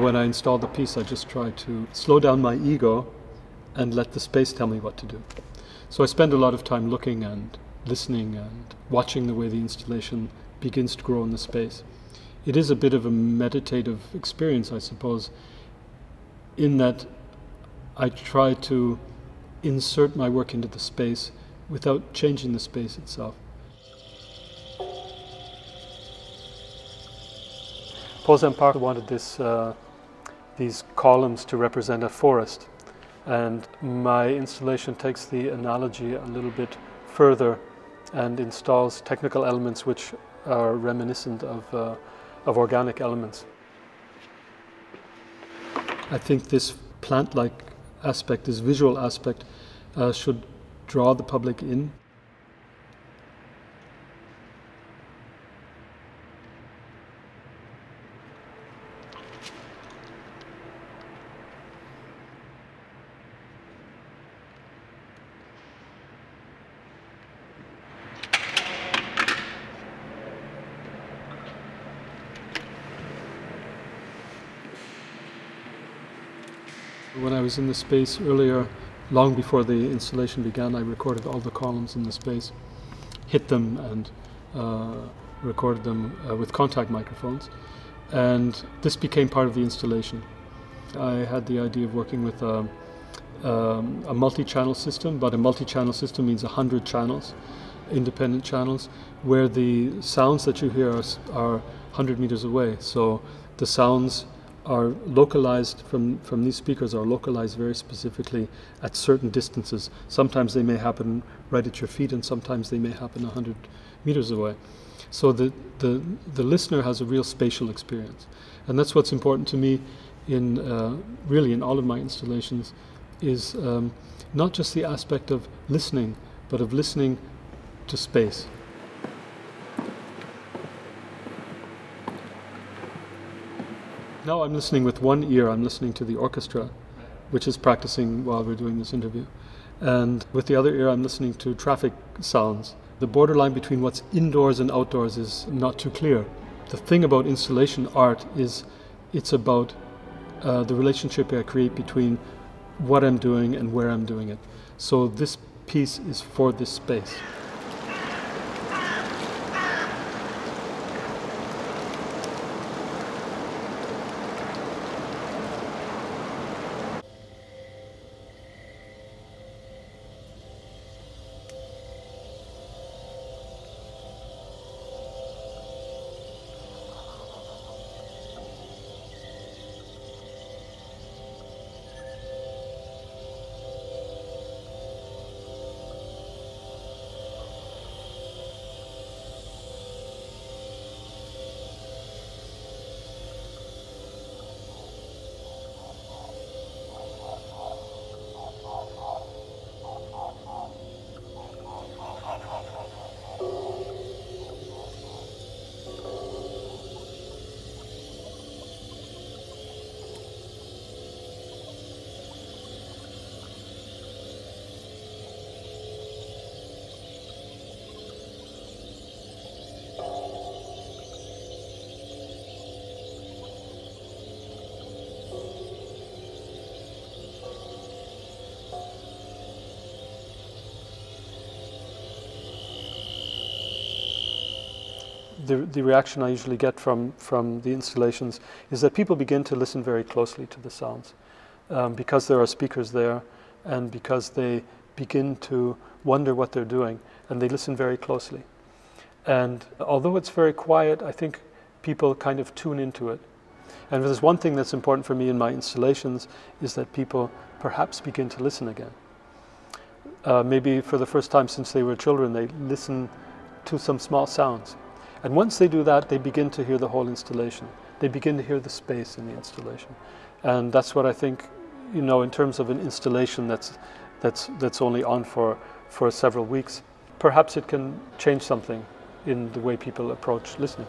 When I install the piece, I just try to slow down my ego and let the space tell me what to do. So I spend a lot of time looking and listening and watching the way the installation begins to grow in the space. It is a bit of a meditative experience, I suppose, in that I try to insert my work into the space without changing the space itself. Paul Park wanted these columns to represent a forest, and my installation takes the analogy a little bit further and installs technical elements which are reminiscent of organic elements. I think this plant-like aspect, this visual aspect, should draw the public in. When I was in the space earlier, long before the installation began, I recorded all the columns in the space, hit them and recorded them with contact microphones. And this became part of the installation. I had the idea of working with a multi-channel system, but a multi-channel system means 100 channels, independent channels, where the sounds that you hear are 100 meters away. So the sounds are localized from these speakers are localized very specifically at certain distances. Sometimes they may happen right at your feet, and sometimes they may happen 100 meters away. So the listener has a real spatial experience, and that's what's important to me in really in all of my installations, is not just the aspect of listening, but of listening to space. Now I'm listening with one ear. I'm listening to the orchestra, which is practicing while we're doing this interview. And with the other ear, I'm listening to traffic sounds. The borderline between what's indoors and outdoors is not too clear. The thing about installation art is it's about the relationship I create between what I'm doing and where I'm doing it. So this piece is for this space. The reaction I usually get from the installations is that people begin to listen very closely to the sounds because there are speakers there, and because they begin to wonder what they're doing, and they listen very closely. And although it's very quiet, I think people kind of tune into it. And there's one thing that's important for me in my installations is that people perhaps begin to listen again. Maybe for the first time since they were children, they listen to some small sounds. And once they do that, they begin to hear the whole installation. They begin to hear the space in the installation. And that's what I think, you know, in terms of an installation that's only on for several weeks, perhaps it can change something in the way people approach listening.